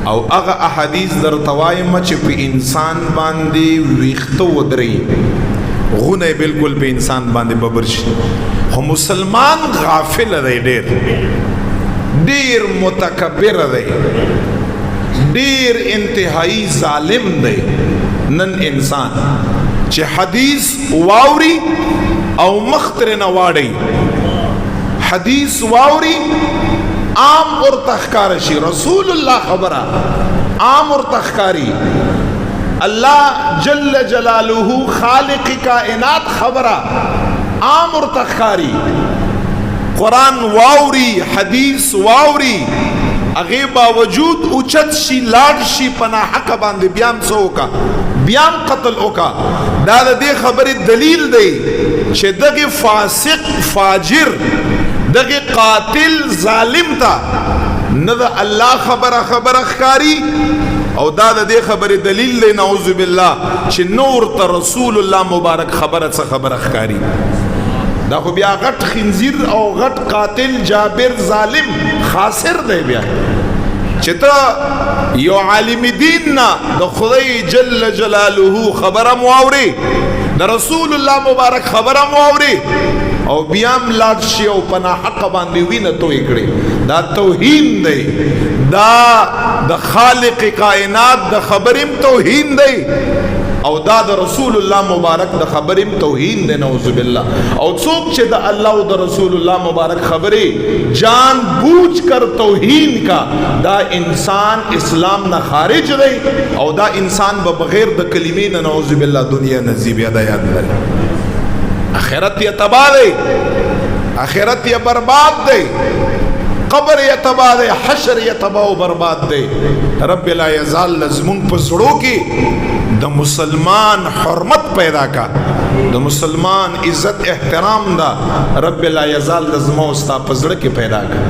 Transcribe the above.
او هغه احادیث در توایم چې په انسان باندې ویخته ودري غونه بالکل په انسان باندې ببر شي خو مسلمان غافل دی ډیر متکبر دی ډیر انتهایی ظالم دی نن انسان چې حدیث واوري او مختر نه واړي حدیث واوري عام اور تخکار شي رسول الله خبره عام اور تخکاری اللہ جل جلالہ خالق کائنات خبره عام اور تخکاری قرآن واوری حدیث واوری اغه باوجود اوچت شي لاړ شي پناه حق باندې بیان سوکا بیان قتل اوکا دا د دې خبرې دلیل دی چې دغه فاسق فاجر دغه قاتل ظالم تا نه الله خبره خکاری او دا د دې خبرې دلیل دی نعوذ بالله چې نور ته رسول الله مبارک خبره خکاری دا خو بیا غټ خنزیر او غټ قاتل جابر ظالم خاسر دی بیا چې ته یو عالم دین نه د خدای جل جلاله خبره مواوري د رسول الله مبارک خبره مواوري او بیام لاړ شي او پناه حق باندې وینه توې کړي دا توهین دی دا د خالق کائنات د خبرم توهین دی او دا د رسول الله مبارک د خبرم توهین دی نعوذ بالله او څوک چې د الله او د رسول الله مبارک خبره جان بوجھ کر توهین کا دا انسان اسلام نه خارج دی او دا انسان به بغیر د کلمې نه نعوذ بالله دنیا نصیب یاد لري آخرت یہ تباہ دے آخرت یہ برباد دے قبر یہ تباہ دے حشر یہ تباہ و برباد دے رب لا یزال لزمون پسڑو کی دا مسلمان حرمت پیدا کا دا مسلمان عزت احترام دا رب لا یزال لزمون استا پسڑ کے پیدا کا